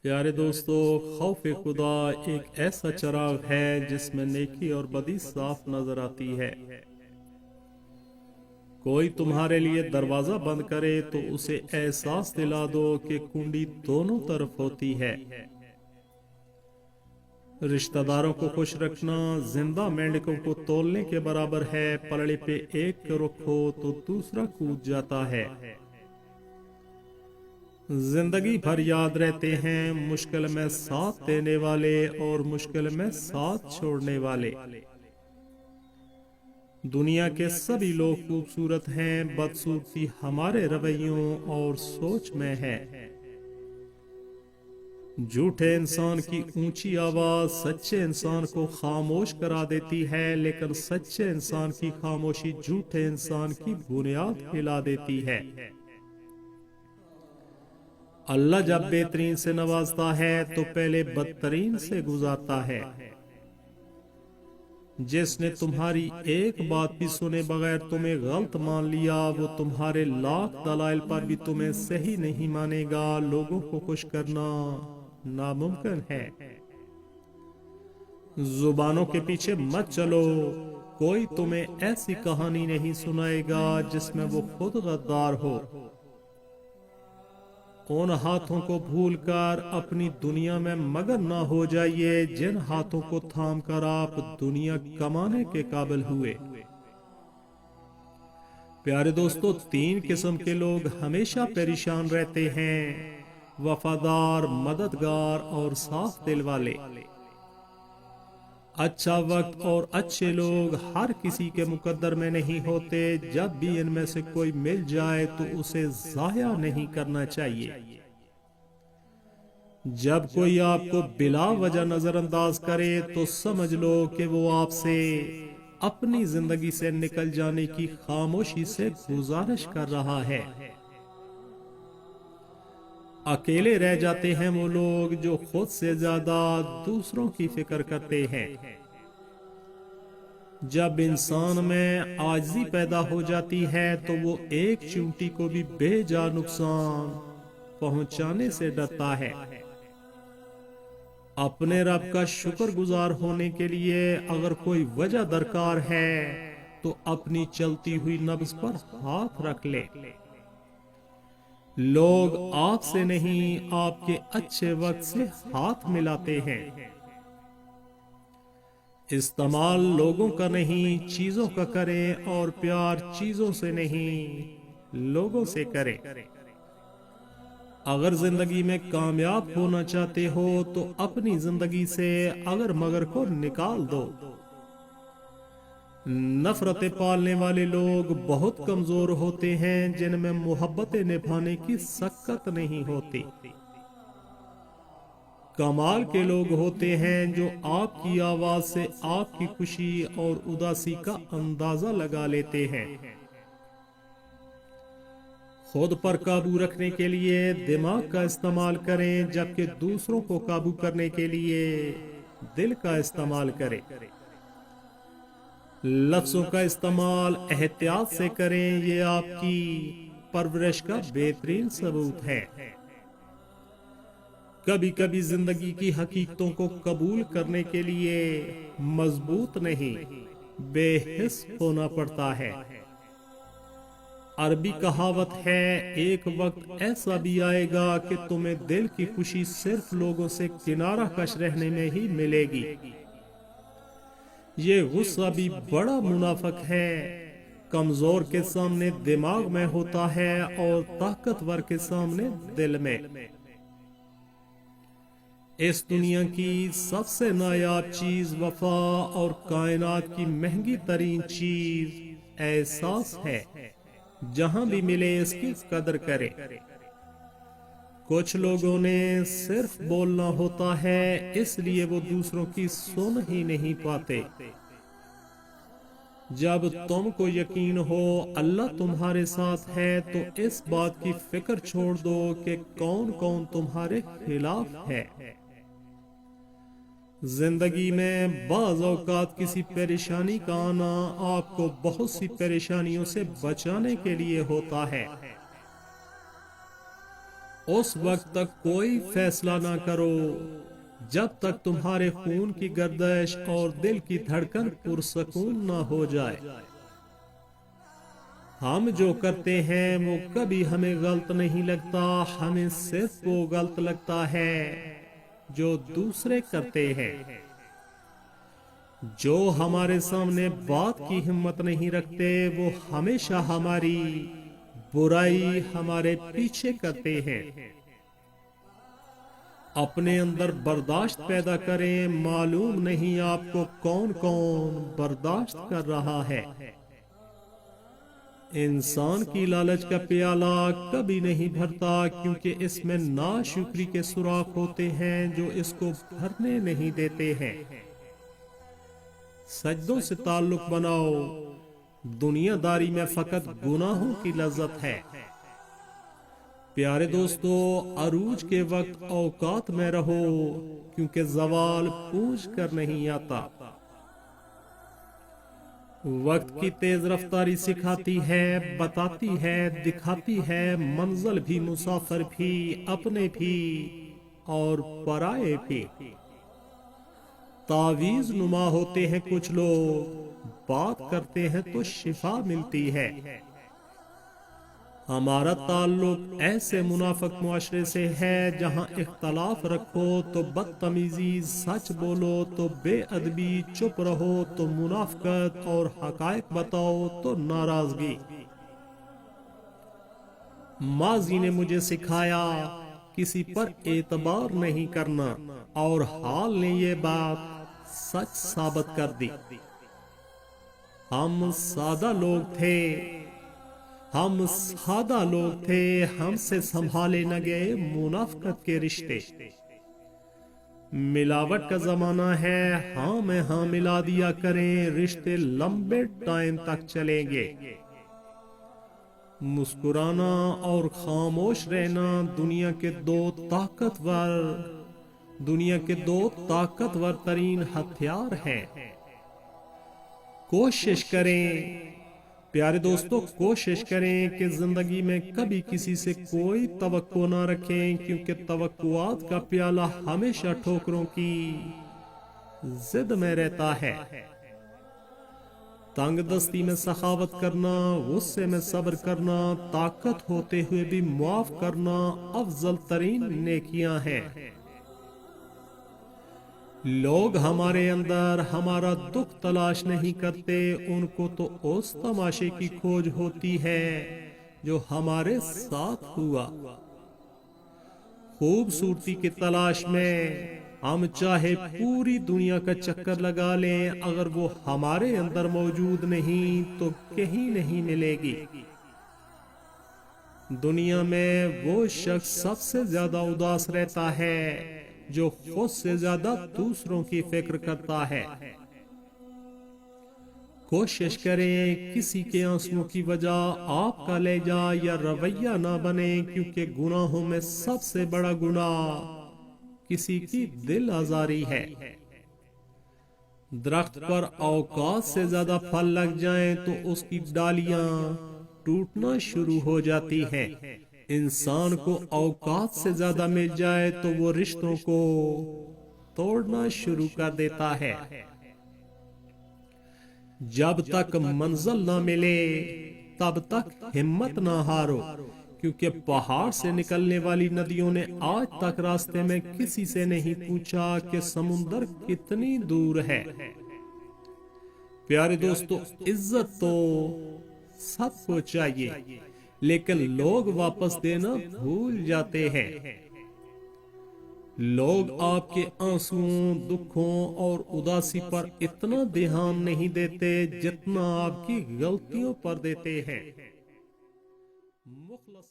प्यारे दोस्तों, खौफ खुदा एक ऐसा चराग है जिसमें नेकी और बदी साफ नजर आती है। कोई तुम्हारे लिए दरवाजा बंद करे तो उसे एहसास दिला दो कि कुंडी दोनों तरफ होती है। रिश्तेदारों को खुश रखना जिंदा मेंढकों को तोलने के बराबर है। पलड़े पे एक को रखो तो दूसरा कूद जाता है। जिंदगी भर याद रहते हैं मुश्किल में साथ देने वाले और मुश्किल में साथ छोड़ने वाले। दुनिया के सभी लोग खूबसूरत हैं, बदसूरती हमारे रवैयों और सोच में है। झूठे इंसान की ऊंची आवाज सच्चे इंसान को खामोश करा देती है, लेकिन सच्चे इंसान की खामोशी झूठे इंसान की बुनियाद हिला देती है। अल्लाह जब बेहतरीन से नवाजता है तो पहले बदतरीन से गुजारता है। जिसने तुम्हारी एक बात भी सुने बगैर तुम्हें गलत मान लिया, वो तुम्हारे लाख दलाइल पर भी तुम्हें सही नहीं मानेगा। लोगों को खुश करना नामुमकिन है। जुबानों के पीछे मत चलो। कोई तुम्हें ऐसी कहानी नहीं सुनाएगा जिसमें वो खुद गद्दार हो। उन हाथों को भूलकर अपनी दुनिया में मगन ना हो जाइए जिन हाथों को थाम कर आप दुनिया कमाने के काबिल हुए। प्यारे दोस्तों, तीन किस्म के लोग हमेशा परेशान रहते हैं: वफादार, मददगार और साफ दिल वाले। अच्छा वक्त और अच्छे लोग हर किसी के मुकद्दर में नहीं होते। जब भी इनमें से कोई मिल जाए तो उसे जाया नहीं करना चाहिए। जब कोई आपको बिला वजह नजरअंदाज करे तो समझ लो कि वो आपसे अपनी जिंदगी से निकल जाने की खामोशी से गुजारिश कर रहा है। अकेले रह जाते हैं वो लोग जो खुद से ज्यादा दूसरों की फिक्र करते हैं। जब इंसान में आजिज़ी पैदा हो जाती है तो वो एक चींटी को भी बेजा नुकसान पहुंचाने से डरता है। अपने रब का शुक्रगुजार होने के लिए अगर कोई वजह दरकार है तो अपनी चलती हुई नब्ज पर हाथ रख ले। लोग आपसे नहीं आपके अच्छे वक्त से हाथ मिलाते हैं। इस्तेमाल लोगों का नहीं चीजों का करें और प्यार चीजों से नहीं लोगों से करें। अगर जिंदगी में कामयाब होना चाहते हो तो अपनी जिंदगी से अगर मगर को निकाल दो। नफरतें पालने वाले लोग बहुत कमजोर होते हैं जिनमें मोहब्बतें निभाने की सकत नहीं होती। कमाल के लोग होते हैं जो आपकी आवाज से आपकी खुशी और उदासी का अंदाजा लगा लेते हैं। खुद पर काबू रखने के लिए दिमाग का इस्तेमाल करें, जबकि दूसरों को काबू करने के लिए दिल का इस्तेमाल करें। लफ्जों का इस्तेमाल एहतियात से करें, ये आपकी परवरिश का बेहतरीन सबूत है। कभी कभी जिंदगी की हकीकतों को कबूल करने के लिए मजबूत नहीं बेहिस होना पड़ता है। अरबी कहावत है, एक वक्त ऐसा भी आएगा कि तुम्हें दिल की खुशी सिर्फ लोगों से किनारा कश रहने में ही मिलेगी। ये गुस्सा भी बड़ा मुनाफिक है। कमजोर के सामने दिमाग में होता है और ताकतवर के सामने दिल में। इस दुनिया की सबसे नायाब चीज वफा और कायनात की महंगी तरीन चीज एहसास है। जहां भी मिले इसकी कदर करे। कुछ लोगों ने सिर्फ बोलना होता है, इसलिए वो दूसरों की सुन ही नहीं पाते। जब तुमको यकीन हो अल्लाह तुम्हारे साथ है तो इस बात की फिक्र छोड़ दो कि कौन कौन तुम्हारे खिलाफ है। जिंदगी में बाज़ औक़ात किसी परेशानी का आना आपको बहुत सी परेशानियों से बचाने के लिए होता है। اس وقت تک کوئی فیصلہ نہ کرو جب تک تمہارے خون کی گردش اور دل کی دھڑکن پرسکون نہ ہو جائے۔ ہم جو کرتے ہیں وہ کبھی ہمیں غلط نہیں لگتا، ہمیں صرف وہ غلط لگتا ہے جو دوسرے کرتے ہیں۔ جو ہمارے سامنے بات کی ہمت نہیں رکھتے وہ ہمیشہ ہماری برائی ہمارے پیچھے کرتے ہیں۔ اپنے اندر برداشت پیدا کریں، معلوم نہیں آپ کو کون کون برداشت کر رہا ہے۔ انسان کی لالچ کا پیالہ کبھی نہیں بھرتا کیونکہ اس میں ناشکری کے سوراخ ہوتے ہیں جو اس کو بھرنے نہیں دیتے ہیں۔ سجدوں سے تعلق بناؤ، دنیا داری میں فقط گناہوں کی لذت ہے۔ پیارے دوستو، عروج کے وقت اوقات میں رہو کیونکہ زوال پوچھ کر نہیں آتا۔ وقت کی تیز رفتاری سکھاتی ہے، بتاتی ہے، دکھاتی ہے منزل بھی، مسافر بھی، اپنے بھی اور پرائے بھی۔ تعویذ نما ہوتے ہیں کچھ لوگ، بات کرتے ہیں تو شفا ملتی ہے۔ ہمارا تعلق ایسے منافق معاشرے سے ہے جہاں اختلاف رکھو تو بدتمیزی، سچ بولو تو بے ادبی، چپ رہو تو منافقت اور حقائق بتاؤ تو ناراضگی۔ ماضی نے مجھے سکھایا کسی پر اعتبار نہیں کرنا، اور حال نے یہ بات سچ ثابت کر دی۔ ہم سادہ لوگ تھے، ہم سے سنبھالے نہ گئے منافقت کے رشتے۔ ملاوٹ کا زمانہ ہے، ہاں میں ہاں ملا دیا کریں، رشتے لمبے ٹائم تک چلیں گے۔ مسکرانا اور خاموش رہنا دنیا کے دو طاقتور ترین ہتھیار ہیں۔ کوشش کریں پیارے دوستو، کوشش کریں کہ زندگی میں کبھی کسی سے کوئی توقع نہ رکھیں، کیونکہ توقعات کا پیالہ ہمیشہ ٹھوکروں کی زد میں رہتا ہے۔ تنگ دستی میں سخاوت کرنا، غصے میں صبر کرنا، طاقت ہوتے ہوئے بھی معاف کرنا افضل ترین نیکیاں ہیں۔ لوگ ہمارے اندر ہمارا دکھ تلاش نہیں کرتے، ان کو تو اس تماشے کی کھوج ہوتی ہے جو ہمارے ساتھ ہوا۔ خوبصورتی کی تلاش میں ہم چاہے پوری دنیا کا چکر لگا لیں، اگر وہ ہمارے اندر موجود نہیں تو کہیں نہیں ملے گی۔ دنیا میں وہ شخص سب سے زیادہ اداس رہتا ہے جو خود سے زیادہ دوسروں کی فکر کرتا ہے۔ کوشش کریں کسی کے آنسوؤں کی وجہ آپ کا لہجہ یا رویہ نہ بنے، کیونکہ گناہوں میں سب سے بڑا گناہ کسی کی دل آزاری ہے۔ درخت پر اوقات سے زیادہ پھل لگ جائیں تو اس کی ڈالیاں ٹوٹنا شروع ہو جاتی ہیں۔ انسان کو اوقات سے زیادہ مل جائے تو وہ رشتوں کو توڑنا شروع کر دیتا ہے۔ جب تک منزل نہ ملے تب تک ہمت نہ ہارو، کیونکہ پہاڑ سے نکلنے والی ندیوں نے آج تک راستے میں کسی سے نہیں پوچھا کہ سمندر کتنی دور ہے۔ پیارے دوستو، عزت تو سب کو چاہیے، لیکن لوگ واپس دینا بھول جاتے ہیں۔ لوگ آپ کے آنسوؤں، دکھوں اور اداسی پر اتنا دھیان نہیں دیتے جتنا آپ کی غلطیوں پر دیتے ہیں۔ مخلص